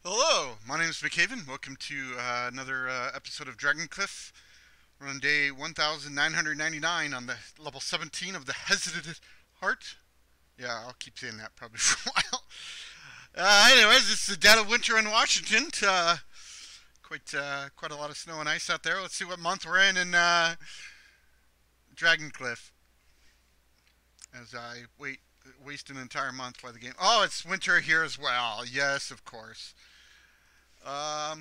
Hello, my name is Micaiah. Welcome to another episode of Dragpn. We're on day 1999 on the level 17 of the Hesitant Heart. Yeah, I'll keep saying that probably for a while. Anyways, it's the dead of winter in Washington. Quite a lot of snow and ice out there. Let's see what month we're in Dragpn as I waste an entire month play the game. Oh, it's winter here as well. Yes, of course. How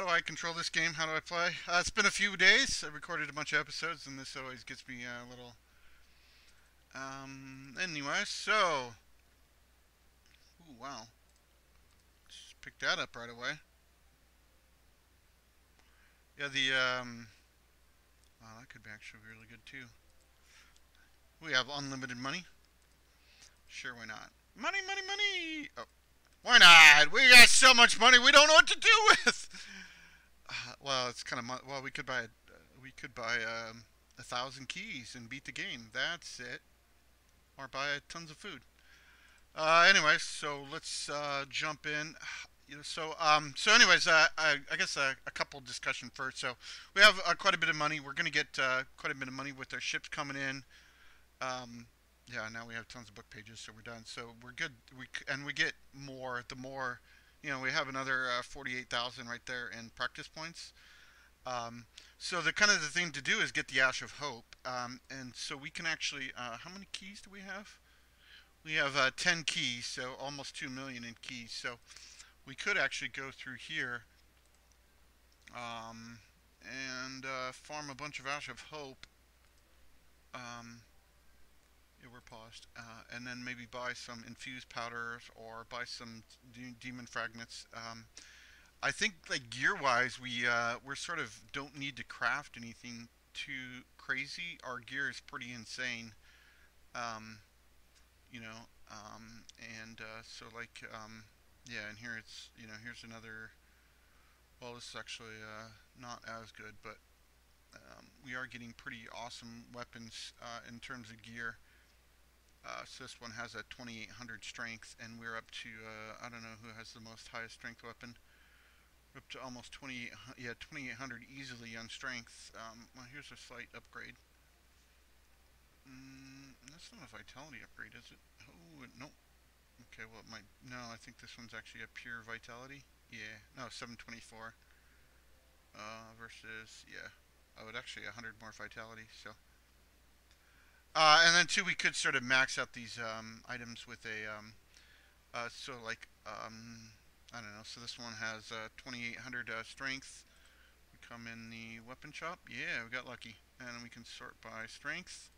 do I control this game? How do I play? It's been a few days. I recorded a bunch of episodes, and this always gets me a little. Anyway, so. Ooh, wow. Just picked that up right away. Yeah, Wow, that could be actually really good too. We have unlimited money. Sure, why not? Money, money, money! Oh, why not? We got so much money, we don't know what to do with! Well, it's kind of. Well, we could buy 1,000 keys and beat the game. That's it. Or buy tons of food. Anyway, so let's jump in. I guess a couple discussion first. So we have quite a bit of money. We're gonna get quite a bit of money with our ships coming in. Um, yeah, now we have tons of book pages, so we're done. So we're good. We get more. The more, we have another 48,000 right there in practice points. So the kind of the thing to do is get the Ash of Hope, and so we can actually. How many keys do we have? We have 10 keys, so almost 2 million in keys. So we could actually go through here um, and farm a bunch of Ash of Hope. Um, yeah, we're paused, and then maybe buy some infused powders or buy some demon fragments. I think like gear wise, we're sort of don't need to craft anything too crazy. Our gear is pretty insane. Um, you know, and so yeah, and here here's another. Well, this is actually not as good, but we are getting pretty awesome weapons in terms of gear. So this one has a 2,800 strength, and we're up to I don't know who has the most highest strength weapon. We're up to almost 28, yeah, 2,800 easily on strength. Well, here's a slight upgrade. That's not a vitality upgrade, is it? Oh, no. Okay, well, it might. No, I think this one's actually a pure vitality. Yeah, no, 724 versus, yeah. Oh, it actually 100 more vitality, so. And then, too, we could sort of max out these items with I don't know. So this one has 2,800 strength. We come in the weapon shop. Yeah, we got lucky. And we can sort by strength.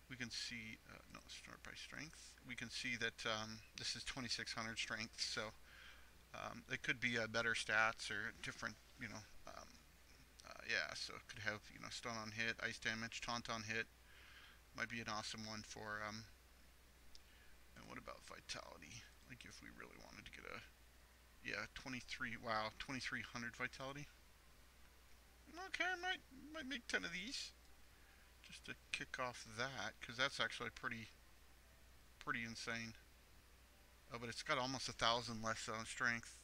We can see, no, sort by strength. We can see that this is 2,600 strength, so it could be better stats or different, yeah, so it could have, stun on hit, ice damage, taunt on hit. Might be an awesome one for, and what about vitality? Like if we really wanted to get yeah, 23, wow, 2,300 vitality. Okay, might make 10 of these just to kick off that, because that's actually pretty insane. Oh, but it's got almost 1,000 less on strength.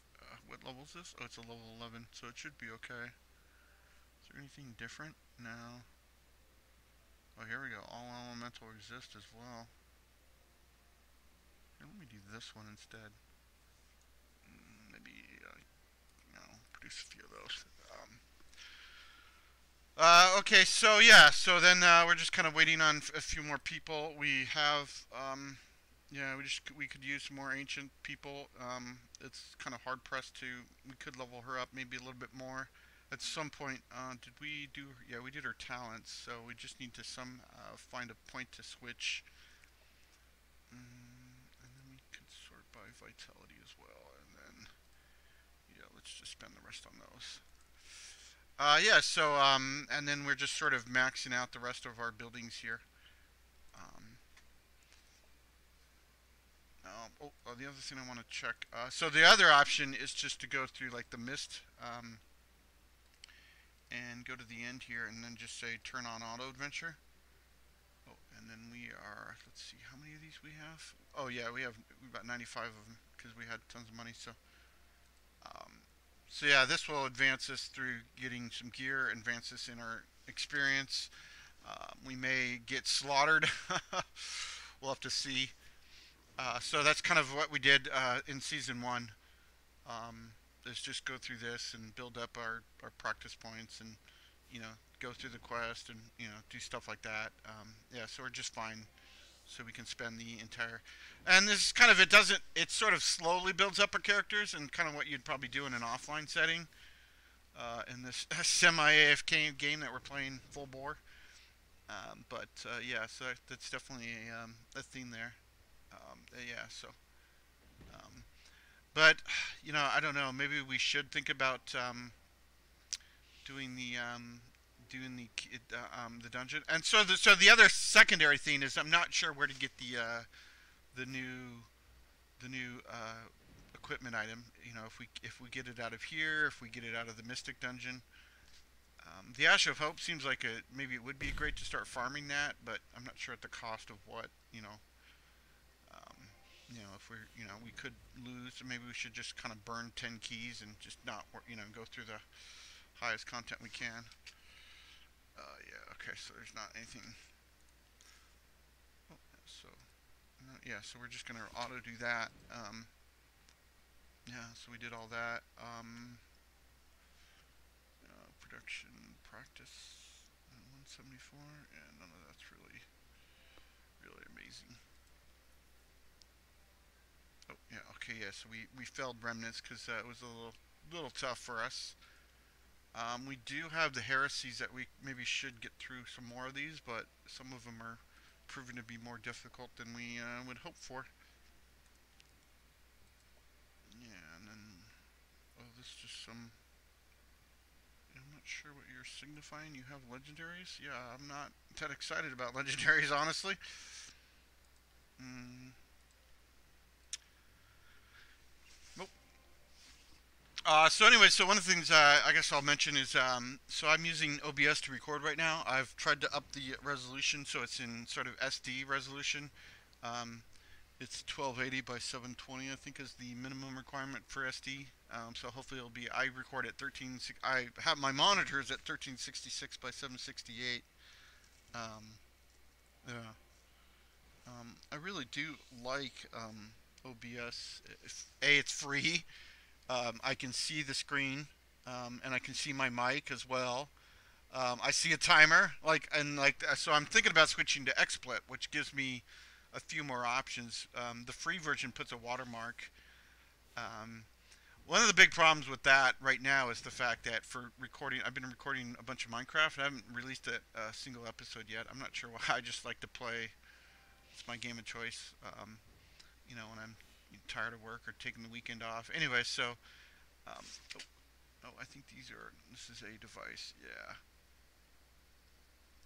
What level is this? Oh, it's a level 11, so it should be okay. Is there anything different? No. Oh, here we go. All elemental resist as well. Here, let me do this one instead. Maybe, produce a few of those. Okay, so yeah, so then we're just kind of waiting on a few more people. We have, yeah, we could use some more ancient people. It's kind of hard pressed to. We could level her up maybe a little bit more at some point. Did we do? Yeah, we did her talents, so we just need to find a point to switch. And then we could sort by vitality as well, and then yeah, let's just spend the rest on those. Yeah, so and then we're just sort of maxing out the rest of our buildings here. Um, the other thing I want to check. So the other option is just to go through like the mist and go to the end here, and then just say turn on auto adventure. Oh, and then we are. Let's see, how many of these we have? Oh yeah, we've got 95 of them because we had tons of money. So So yeah, this will advance us through getting some gear, advance us in our experience. We may get slaughtered. We'll have to see. So that's kind of what we did in season one. Is just go through this and build up our practice points and go through the quest and do stuff like that. Yeah, so we're just fine. So we can spend the entire, and this is kind of it sort of slowly builds up our characters and kind of what you'd probably do in an offline setting. In this semi AFK game that we're playing full bore. But yeah, so that's definitely a theme there. Yeah, so um, but I don't know. Maybe we should think about doing the the dungeon. And so the other secondary thing is I'm not sure where to get the new equipment item. If we get it out of here, if we get it out of the Mystic dungeon. The Ash of Hope seems like maybe it would be great to start farming that, but I'm not sure at the cost of what. Um, if we could lose, maybe we should just kind of burn 10 keys and just not go through the highest content we can. Yeah, okay, so there's not anything. Oh, so yeah, so we're just gonna auto do that. Yeah, so we did all that. Production practice 174, and none of that's really amazing. Oh yeah, okay, yeah. So we failed remnants because it was a little tough for us. We do have the heresies that we maybe should get through some more of these, but some of them are proving to be more difficult than we would hope for. Yeah, and then this is just some. I'm not sure what you're signifying. You have legendaries? Yeah, I'm not that excited about legendaries, honestly. Mm, nope. So anyway, so one of the things I guess I'll mention is so I'm using OBS to record right now. I've tried to up the resolution so it's in sort of SD resolution. Um, it's 1280 by 720, I think, is the minimum requirement for SD. So hopefully it'll be. I record at 13. I have my monitors at 1366 by 768. Um, yeah. I really do like OBS. It's free. I can see the screen, and I can see my mic as well. I see a timer, so I'm thinking about switching to XSplit, which gives me a few more options. The free version puts a watermark. Um, One of the big problems with that right now is the fact that for recording, I've been recording a bunch of Minecraft. I haven't released a single episode yet. I'm not sure why. I just like to play. It's my game of choice. When I'm tired of work or taking the weekend off. Anyway, so um, oh, I think this is a device. Yeah,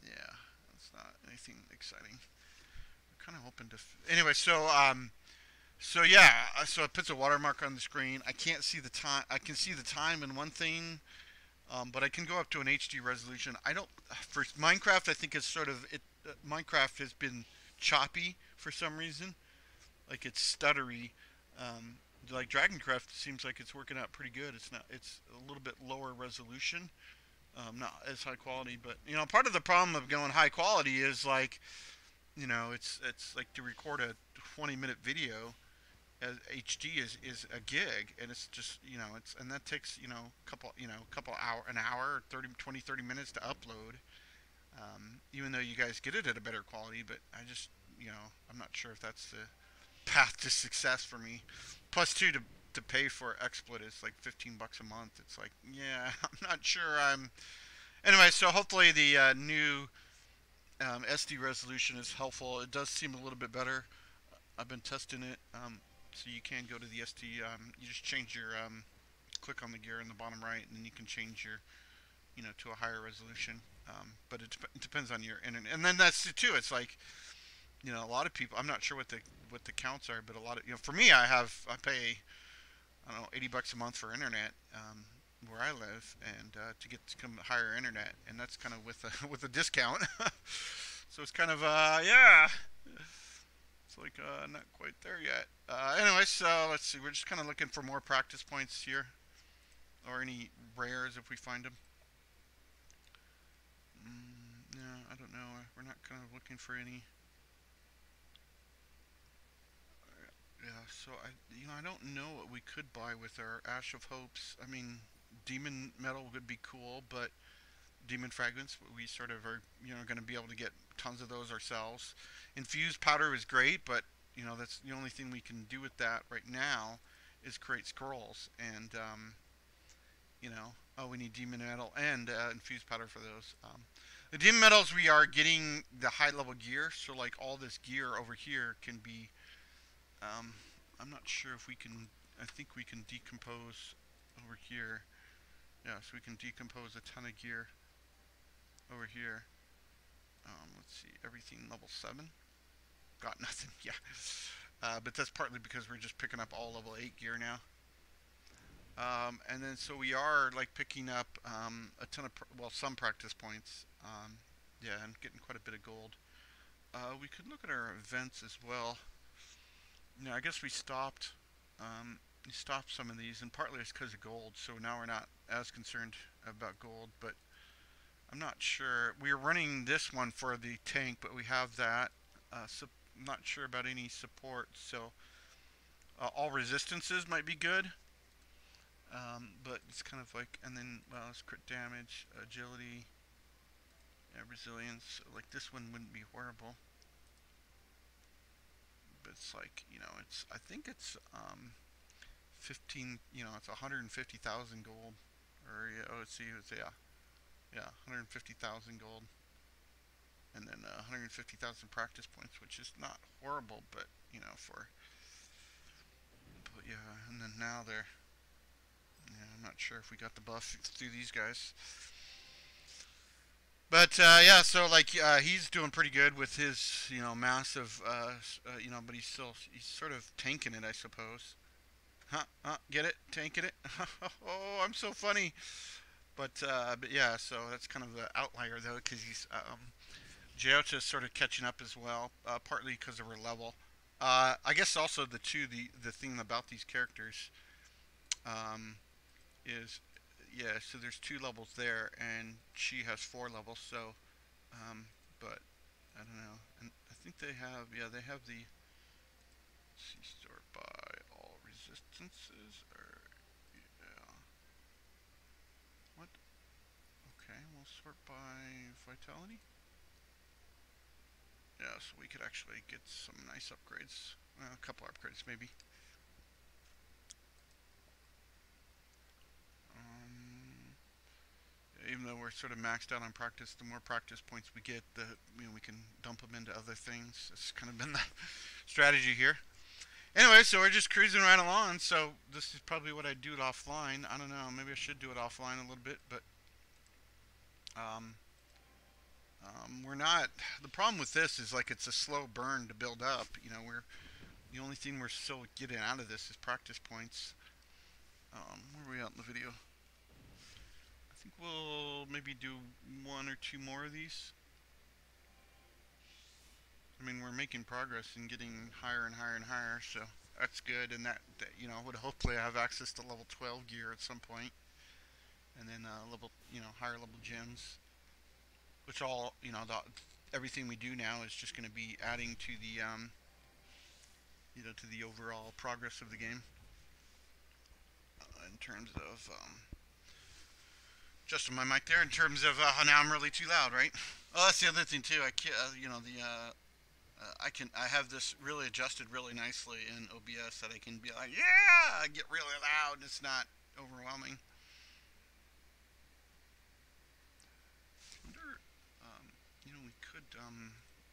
yeah. That's not anything exciting. I'm kind of hoping to. Anyway, so yeah, so it puts a watermark on the screen. I can't see the time. I can see the time in one thing, but I can go up to an HD resolution. I don't. For Minecraft, I think it's sort of it. Minecraft has been choppy for some reason, like it's stuttery. Um, like Dragoncraft seems like it's working out pretty good. It's not. It's a little bit lower resolution, not as high quality. But part of the problem of going high quality is like, it's like to record a 20-minute video as HD is a gig, and it's just and that takes couple an hour 30 minutes to upload. Even though you guys get it at a better quality, but I just I'm not sure if that's the path to success for me. Plus two to pay for XSplit is like $15 a month. It's like, yeah, I'm not sure I'm. Anyway, so hopefully the new SD resolution is helpful. It does seem a little bit better. I've been testing it. So you can go to the SD. You just change your click on the gear in the bottom right, and then you can change your to a higher resolution. But it depends on your internet. And then that's it too. It's like a lot of people. I'm not sure what the counts are, but a lot of for me, I pay I don't know $80 a month for internet where I live, and to get some higher internet, and that's kind of with with a discount. So it's kind of yeah. It's like not quite there yet. Anyway, so let's see. We're just kind of looking for more practice points here. or any rares if we find them. Yeah, I don't know. We're not kind of looking for any. Yeah, so I don't know what we could buy with our Ash of Hopes. I mean, Demon Metal would be cool, but Demon Fragments, we sort of are, going to be able to get tons of those ourselves. Infused Powder is great, but that's the only thing we can do with that right now is create scrolls, and oh, we need Demon Metal and Infused Powder for those. The Demon Metals, we are getting the high level gear, so like all this gear over here can be. I'm not sure if we can. I think we can decompose over here. Yeah, so we can decompose a ton of gear over here. Let's see, everything level 7. Got nothing, yeah. But that's partly because we're just picking up all level 8 gear now. And then so we are like picking up a ton of, some practice points. Yeah, and getting quite a bit of gold. We could look at our events as well. I guess we stopped some of these, and partly it's because of gold, so now we're not as concerned about gold, but I'm not sure. We are running this one for the tank, but we have that. So I'm not sure about any support, so all resistances might be good. But it's kind of like, and then, well, it's crit damage, agility, resilience. Like this one wouldn't be horrible. But it's like, I think it's 15, it's 150,000 gold. Or, yeah, let's see, yeah, 150,000 gold. And then 150,000 practice points, which is not horrible, but, but yeah, and then now they're, yeah, I'm not sure if we got the buff through these guys. But yeah, so like he's doing pretty good with his massive but he's sort of tanking it, I suppose. Get it? Tanking it? Oh, I'm so funny. But yeah, so that's kind of the outlier though, because he's Jyota's sort of catching up as well, partly because of her level. I guess also the thing about these characters is, yeah, so there's 2 levels there, and she has 4 levels, so, but, I don't know, and I think they have the, see, sort by all resistances, or, yeah, what, okay, we'll sort by vitality, yeah, so we could actually get some nice upgrades, well, a couple upgrades, maybe. Even though we're sort of maxed out on practice, the more practice points we get, we can dump them into other things. It's kind of been the strategy here. Anyway, so we're just cruising right along. So this is probably what I'd do it offline. I don't know. Maybe I should do it offline a little bit, but we're not. The problem with this is like it's a slow burn to build up. We're the only thing we're still getting out of this is practice points. Where are we at in the video? I think we'll maybe do 1 or 2 more of these. I mean, we're making progress and getting higher and higher and higher, so that's good. And that would hopefully have access to level 12 gear at some point, and then higher level gems, which all everything we do now is just going to be adding to the to the overall progress of the game. In terms of just my mic there, in terms of now I'm really too loud, right? Oh, that's the other thing too. I can't, I have this really adjusted really nicely in OBS that I can be like, yeah, I get really loud and it's not overwhelming. I wonder,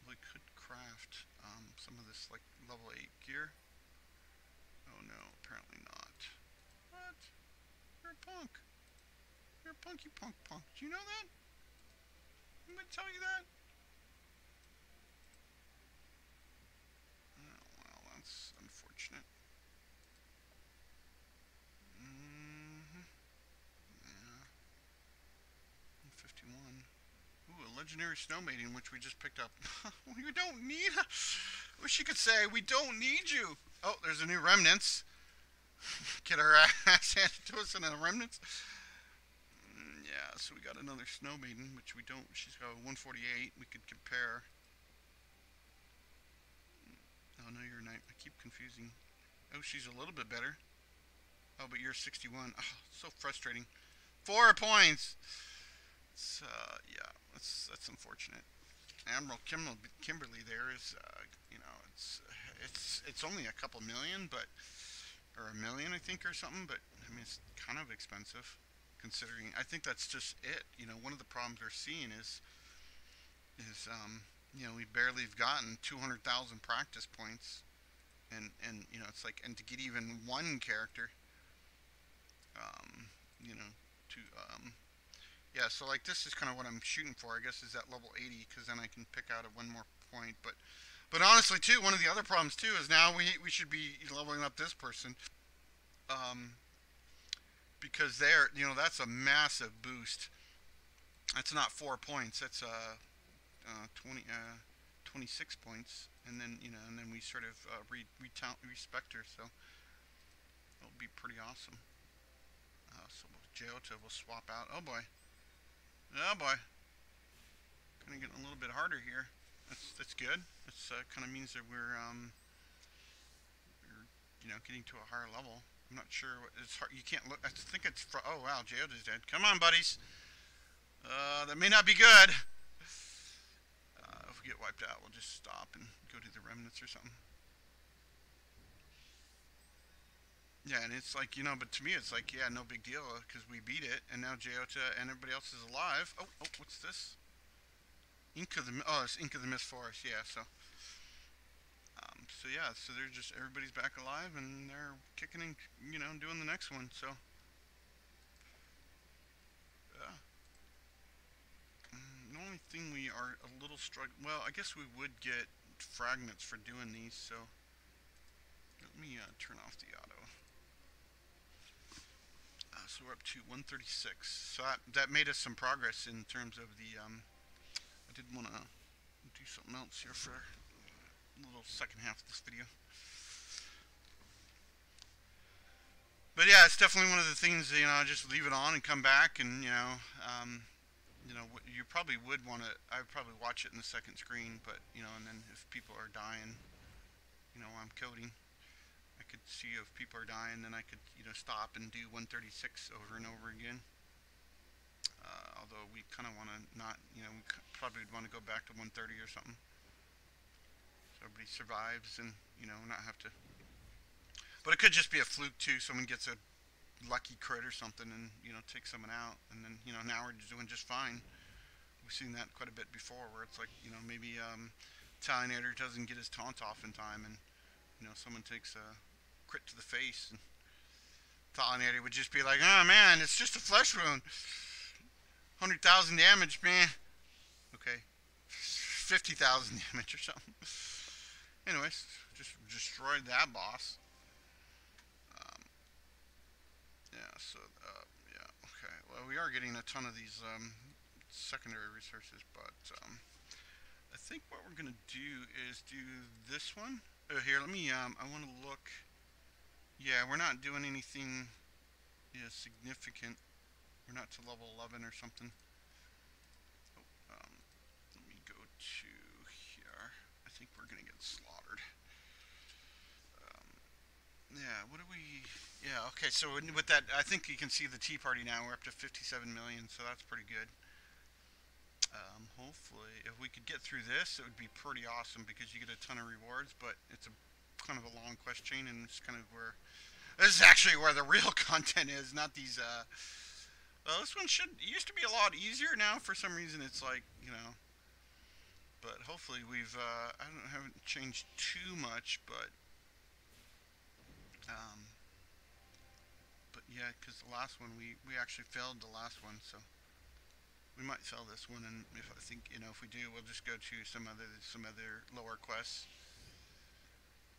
we could craft some of this like level 8 gear. Oh no, apparently not. What? You're a punk. You're a punky punk. Do you know that? Anybody tell you that? Oh, well, that's unfortunate. Yeah. 51. Ooh, a legendary snow maiden, which we just picked up. We don't need. Wish you could say we don't need you. Oh, there's a new remnants. Get our ass handed to us in the remnants. Yeah, so we got another snow maiden, which we don't. She's got a 148. We could compare. Oh no, you're not. I keep confusing. Oh, she's a little bit better. Oh, but you're 61. Oh, so frustrating. 4 points. Yeah, that's unfortunate. Admiral Kimberly there is, it's only a couple million, but or a million I think or something. But I mean, it's kind of expensive considering. I think that's just it. One of the problems we're seeing is we barely have gotten 200,000 practice points, and it's like, and to get even one character, um, you know, to yeah, so like this is kind of what I'm shooting for. I guess is at level 80 because then I can pick out a one more point. But honestly, too, one of the other problems too is now we should be leveling up this person, um, because that's a massive boost. That's not 4 points. That's 20 26 points, and then we sort of respect her. So it'll be pretty awesome. So Jota will swap out. Oh boy, kind of getting a little bit harder here. That's good. That's kind of means that we're getting to a higher level. I'm not sure what it's hard. You can't look. I think it's. Oh wow, Jota's dead. Come on, buddies. That may not be good. If we get wiped out, we'll just stop and go to the remnants or something. Yeah, and it's like, but to me it's like, yeah, no big deal because we beat it, and now Jota and everybody else is alive. Oh, what's this? It's Ink of the Mist Forest. Yeah, so yeah, so they're just everybody's back alive and they're kicking and doing the next one. So yeah, the only thing we are a little struggling. Well, I guess we would get fragments for doing these. So let me turn off the auto. So we're up to 136. So that made us some progress in terms of the. I did want to do something else here for a little second half of this video. But yeah, it's definitely one of the things. Just leave it on and come back, and you probably would want to. I would probably watch it in the second screen, but and then if people are dying, while I'm coding, I could see if people are dying, then I could stop and do 136 over and over again. Although we kind of want to not, we probably would want to go back to 130 or something, so everybody survives and not have to. But it could just be a fluke too. Someone gets a lucky crit or something, and takes someone out, and then now we're doing just fine. We've seen that quite a bit before, where it's like maybe Talynators doesn't get his taunt off in time, and someone takes a crit to the face, and Talynators would just be like, "Oh man, it's just a flesh wound, 100,000 damage, man." Okay, 50,000 damage or something. Anyways, just destroyed that boss. Yeah. So yeah. Okay. Well, we are getting a ton of these secondary resources, but I think what we're gonna do is do this one. Here, let me. I want to look. Yeah, we're not doing anything significant. We're not to level 11 or something. Oh, let me go to here. I think we're gonna get slaughtered. Yeah. What do we? Yeah. Okay. So with that, I think you can see the Tea Party now. We're up to 57 million, so that's pretty good. Hopefully, if we could get through this, it would be pretty awesome because you get a ton of rewards. But it's a kind of a long quest chain, and it's kind of where this is actually where the real content is, not these. Well, this one used to be a lot easier. Now, for some reason, it's like But hopefully, haven't changed too much, um, but yeah, because the last one we actually failed the last one, so. We might fail this one, and if I think if we do, we'll just go to some other lower quests.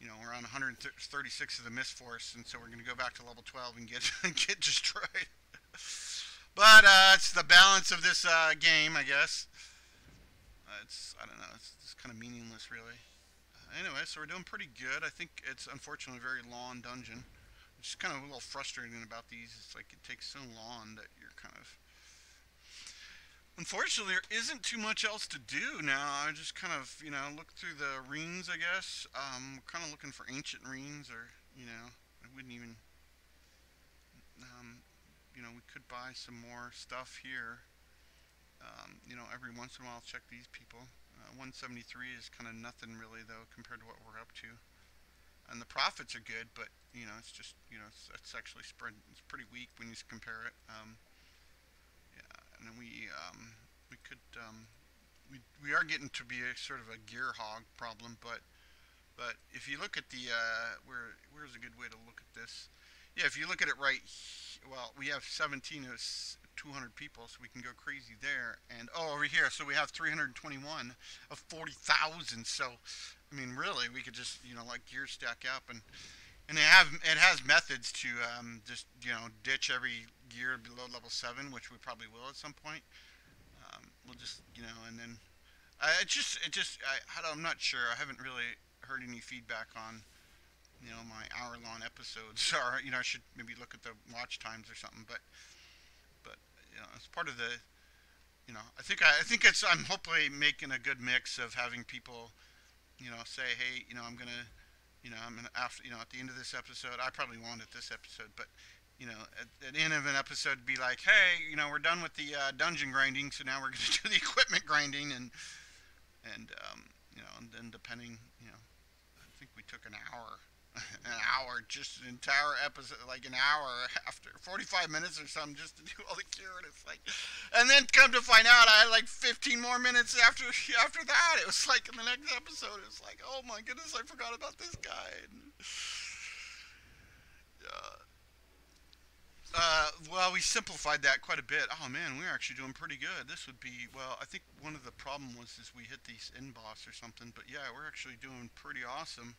We're on 136 of the Mist Force, and so we're going to go back to level 12 and get get destroyed. But it's the balance of this game, I guess. I don't know. It's kind of meaningless, really. Anyway, so we're doing pretty good. I think it's unfortunately a very long dungeon, it's kind of a little frustrating about these. It's like it takes so long that you're kind of. Unfortunately, there isn't too much else to do now. I just kind of, look through the runes, I guess. Kind of looking for ancient runes, or, I wouldn't even, um, we could buy some more stuff here. Every once in a while, check these people. 173 is kind of nothing really, though, compared to what we're up to. And the profits are good, but, it's just, it's actually spread, it's pretty weak when you compare it. Yeah, and then we could, we are getting to be a sort of a gear hog problem, but if you look at the where's a good way to look at this? Yeah, if you look at it right, well, we have 17 of 200 people, so we can go crazy there. And over here, so we have 321 of 40,000. So, I mean, really, we could just like gear stack up, and it has methods to just ditch every gear below level 7, which we probably will at some point. We'll just and then I'm not sure. I haven't really heard any feedback on my hour-long episodes, or I should maybe look at the watch times or something. But it's part of the I think I'm hopefully making a good mix of having people say, hey, I'm gonna after at the end of this episode, I probably won't at this episode, but at the end of an episode, be like, hey, we're done with the dungeon grinding, so now we're going to do the equipment grinding, and then depending, I think we took an hour, just an entire episode, like an hour after 45 minutes or something, just to do all the gear, and it's like, and then come to find out, I had like 15 more minutes after that. It was like in the next episode, it was like, oh my goodness, I forgot about this guy. And, well, we simplified that quite a bit. Oh man, we're actually doing pretty good. This would be, well, I think one of the problem was is we hit these end boss or something, but yeah, we're actually doing pretty awesome.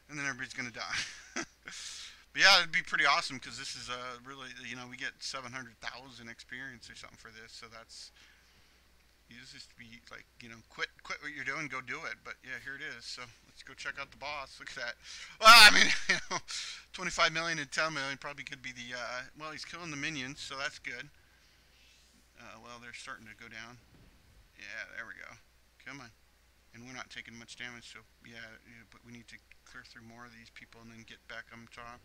And then everybody's gonna die. But yeah, it'd be pretty awesome because this is really, we get 700,000 experience or something for this, so that's, you just be like, quit what you're doing, go do it. But yeah, here it is. So let's go check out the boss. Look at that. Well, I mean, 25 million and 10 million probably could be the, well, he's killing the minions, so that's good. Well, they're starting to go down. Yeah, there we go. Come on. And we're not taking much damage, so yeah, but we need to clear through more of these people and then get back on top.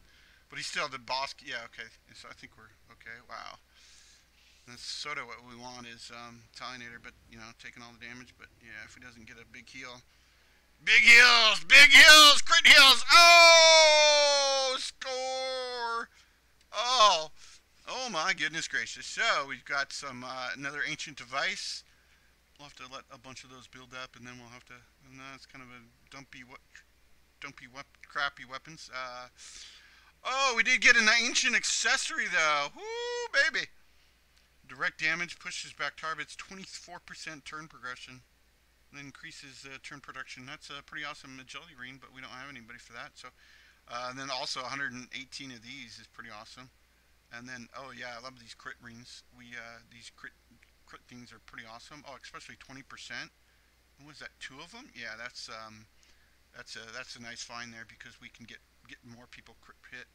But he's still the boss. Yeah, okay. So I think we're okay. Wow. That's sort of what we want is Talyonator, but taking all the damage. But yeah, if he doesn't get a big heal, big heals, crit heals. Oh, score! Oh, oh my goodness gracious! So we've got some another ancient device. We'll have to let a bunch of those build up, and then we'll have to. And that's kind of a crappy weapons. Oh, we did get an ancient accessory though. Woo, baby! Direct damage pushes back targets 24% turn progression, and increases turn production. That's a pretty awesome agility ring, but we don't have anybody for that. So, and then also 118 of these is pretty awesome. And then, oh yeah, I love these crit rings. These crit things are pretty awesome. Oh, especially 20%. What was that? 2 of them? Yeah, that's a nice find there because we can get more people crit hit.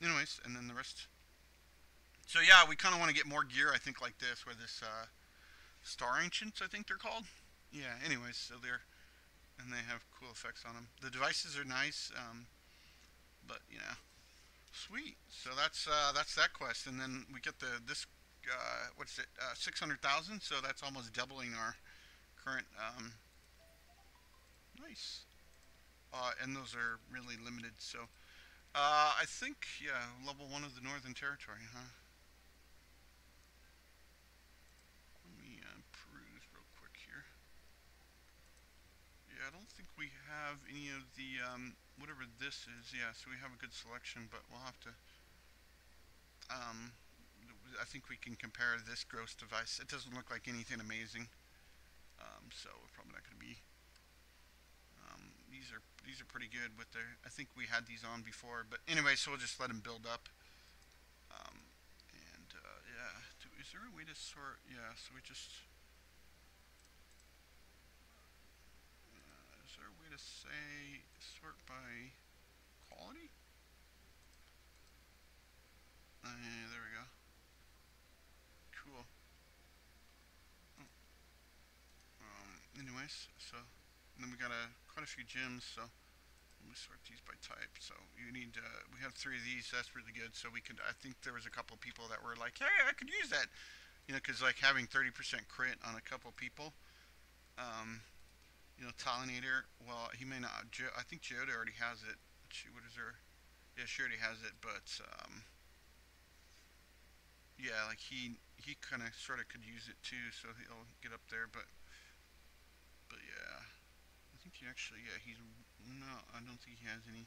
Anyways, and then the rest. So yeah, we kind of want to get more gear, I think, like this, where this Star Ancients, I think they're called. Yeah. Anyways, so and they have cool effects on them. The devices are nice, but sweet. So that's that quest, and then we get this. What's it? 600,000. So that's almost doubling our current. Nice. And those are really limited. So I think level 1 of the Northern Territory, huh? Let me peruse real quick here. Yeah, I don't think we have any of the whatever this is. Yeah, so we have a good selection, but we'll have to. I think we can compare this gross device. It doesn't look like anything amazing, so we're probably not going to be. These are pretty good with their. I think we had these on before, but anyway, so we'll just let them build up. And yeah, is there a way to sort? Yeah, so we just. Is there a way to say sort by quality? anyways, so and then we got quite a few gems. So let me sort these by type. So you need we have 3 of these. That's really good. So we could. I think there was a couple of people that were like, hey, I could use that. You know, because like having 30% crit on a couple people. Um, you know, Talinator. Well, he may not. I think Geoda already has it. Let's see, what is her? Yeah, she already has it, but yeah, like he kind of sort of could use it too, so he'll get up there. But yeah, I think he actually he's no, I don't think he has any.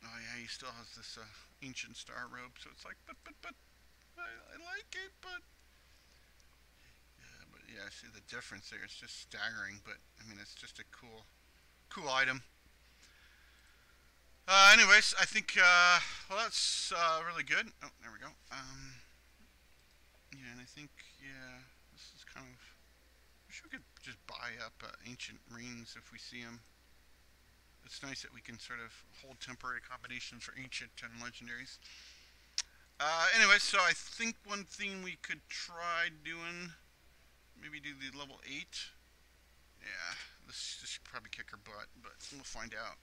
Oh yeah, he still has this ancient star robe, so it's like but I like it, but yeah, I see the difference there. It's just staggering, but I mean it's just a cool item. Anyways, I think well that's really good. Oh, there we go. Yeah, and I think yeah, this is kind of. I wish we could just buy up ancient rings if we see them. It's nice that we can sort of hold temporary combinations for ancient and legendaries. Anyway, so I think one thing we could try doing, maybe do the level 8. Yeah, this should probably kick her butt, but we'll find out.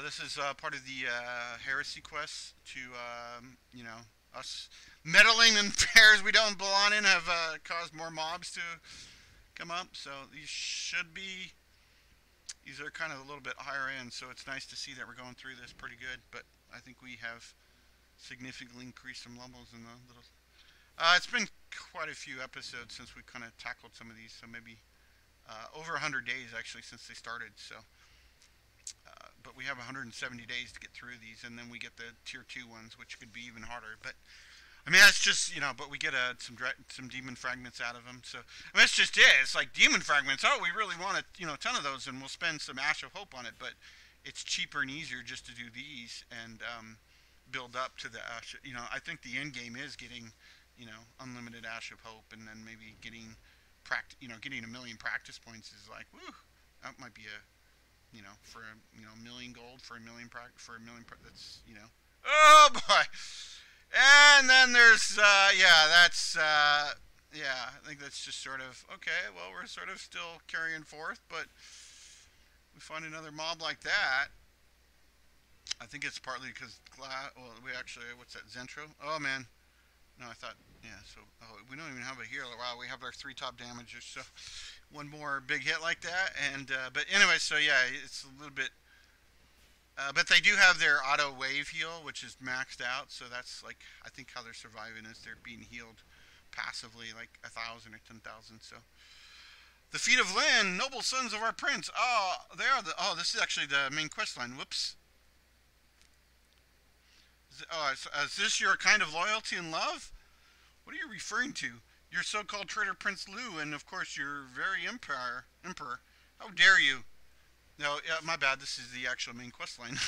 This is part of the heresy quest to, you know, us meddling in pairs we don't belong in have caused more mobs to come up. So these are kind of a little bit higher end, so it's nice to see that we're going through this pretty good. But I think we have significantly increased some levels in the little. It's been quite a few episodes since we kind of tackled some of these, so maybe over 100 days actually since they started. So but we have 170 days to get through these, and then we get the tier 2 ones, which could be even harder. But I mean, that's just, you know, but we get some demon fragments out of them. So I mean, that's just it. It's like demon fragments. Oh, we really want a ton of those, and we'll spend some Ash of Hope on it. But it's cheaper and easier just to do these and build up to the Ash. You know, I think the end game is getting, you know, unlimited Ash of Hope, and then maybe getting getting 1,000,000 practice points is like, woo, that might be a, you know, for a, you know, 1,000,000 gold for a million that's, you know, oh boy. And then there's yeah, that's yeah, I think that's just sort of okay. Well, we're sort of still carrying forth, but we find another mob like that. I think it's partly because well, we actually, what's that, Zentro? Oh man, no, I thought, yeah. So we don't even have a healer. Wow, we have our 3 top damagers. So one more big hit like that, and but anyway, so yeah, it's a little bit. But they do have their auto wave heal, which is maxed out. So that's like, I think how they're surviving is they're being healed passively, like 1,000 or 10,000. So the feet of Lyn, noble sons of our prince. Oh, they are the. Oh, this is actually the main quest line. Whoops. Is this your kind of loyalty and love? What are you referring to? Your so-called traitor Prince Lu, and of course your very emperor. How dare you? No, yeah, my bad. This is the actual main quest line.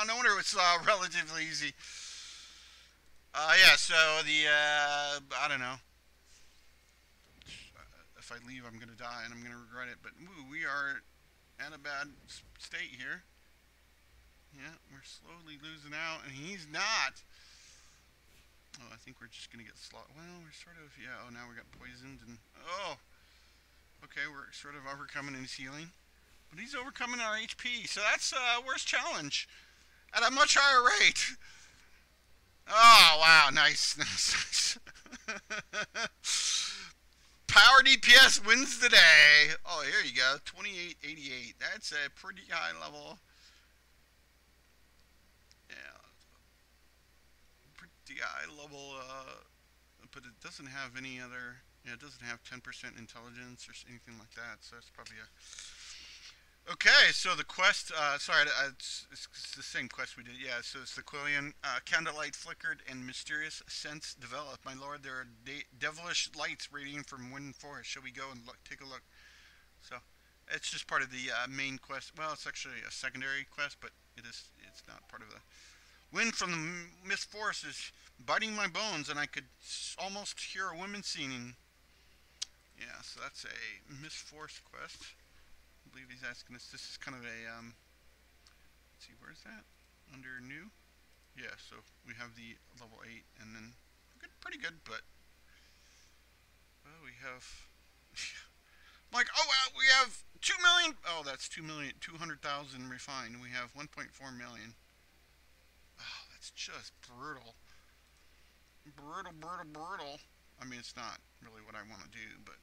No wonder it's relatively easy. Yeah, so the, I don't know. If I leave, I'm going to die, and I'm going to regret it. But, ooh, we are at a bad state here. Yeah, we're slowly losing out, and he's not. Oh, I think we're just going to get slaughtered. Well, we're sort of, yeah, oh, now we got poisoned, and, oh. Okay, we're sort of overcoming his healing. But he's overcoming our HP, so that's worst challenge at a much higher rate. Oh, wow, nice, nice. Power DPS wins the day. Oh, here you go, 2888. That's a pretty high level. Yeah, pretty high level, but it doesn't have any other, yeah, it doesn't have 10% intelligence or anything like that, so that's probably a. Okay, so the quest, sorry, it's the same quest we did, yeah, so it's the Quillian, candlelight flickered and mysterious scents developed. My lord, there are devilish lights radiating from wind forest. Shall we go and take a look? So, it's just part of the main quest. Well, it's actually a secondary quest, but it's not part of the. Wind from the mist forest is biting my bones, and I could almost hear a woman singing. Yeah, so that's a mist forest quest. I believe he's asking us. This is kind of a let's see, where's that? Under new? Yeah, so we have the level 8, and then good, pretty good, but well, we have Like, oh, we have 2 million. Oh, that's 2,200,000 refined. We have 1.4 million. Oh, that's just brutal. Brutal, brutal, brutal. I mean, it's not really what I want to do, but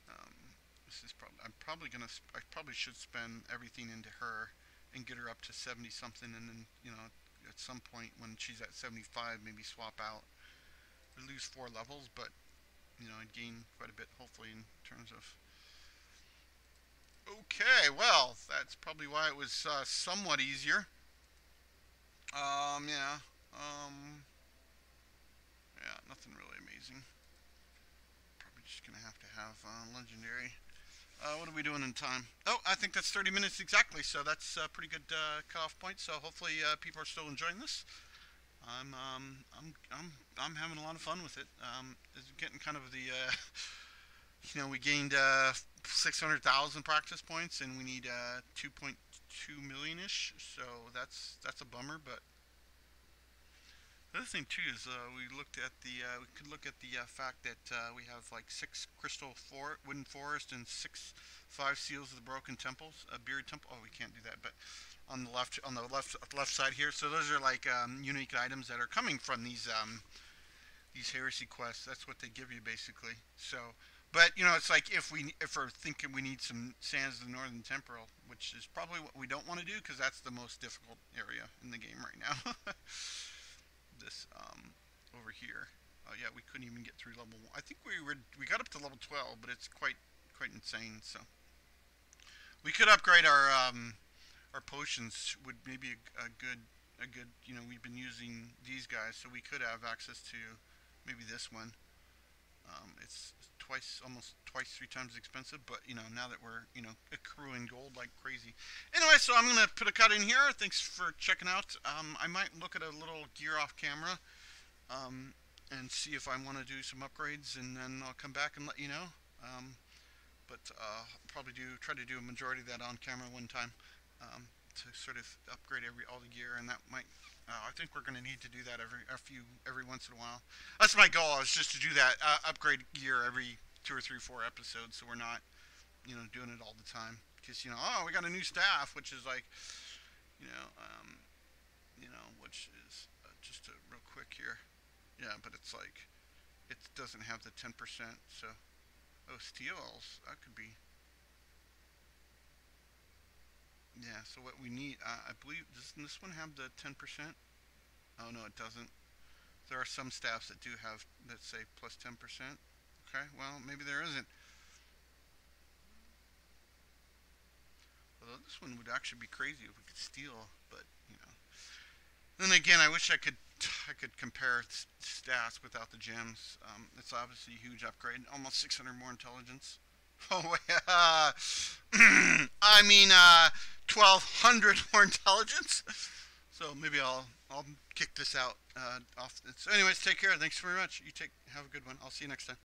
um, this is probably. I'm probably gonna. I probably should spend everything into her and get her up to 70 something, and then at some point when she's at 75, maybe swap out. We lose 4 levels, but I'd gain quite a bit, hopefully, in terms of. Okay, well, that's probably why it was somewhat easier. Yeah. Yeah, nothing really amazing. Probably just gonna have to have legendary. What are we doing in time? Oh, I think that's 30 minutes exactly. So that's a pretty good cutoff point. So hopefully people are still enjoying this. I'm having a lot of fun with it. It's getting kind of the we gained 600,000 practice points, and we need 2.2 million ish. So that's a bummer, but the other thing too is we could look at the fact that we have like 6 wooden forest and 5 seals of the broken temples, a buried temple. Oh, we can't do that, but on the left side here. So those are like unique items that are coming from these heresy quests. That's what they give you basically. So, but it's like if we're thinking we need some sands of the northern temporal, which is probably what we don't want to do because that's the most difficult area in the game right now. This over here. Oh yeah, we couldn't even get through level 1. I think we got up to level 12, but it's quite insane. So we could upgrade our potions. Would maybe a good we've been using these guys, so we could have access to maybe this one. It's almost twice, 3 times expensive, but now that we're accruing gold like crazy. Anyway, so I'm gonna put a cut in here. Thanks for checking out. I might look at a little gear off camera, and see if I want to do some upgrades, and then I'll come back and let you know. But probably try to do a majority of that on camera one time, to sort of upgrade all the gear, and that might. I think we're going to need to do that every once in a while. That's my goal. Is just to do that upgrade gear every 2 or 3, 4 episodes, so we're not doing it all the time. Because oh, we got a new staff, which is like which is just real quick here. Yeah, but it's like it doesn't have the 10%. So steels, that could be. Yeah, so what we need, I believe, doesn't this one have the 10%? Oh, no, it doesn't. There are some staffs that do have, that say plus 10%. Okay, well, maybe there isn't. Although this one would actually be crazy if we could steal, but, Then again, I wish I could compare stats without the gems. It's obviously a huge upgrade, almost 600 more intelligence. Oh yeah, I mean 1,200 more intelligence. So maybe I'll kick this out off. So anyways, take care. Thanks very much. Have a good one. I'll see you next time.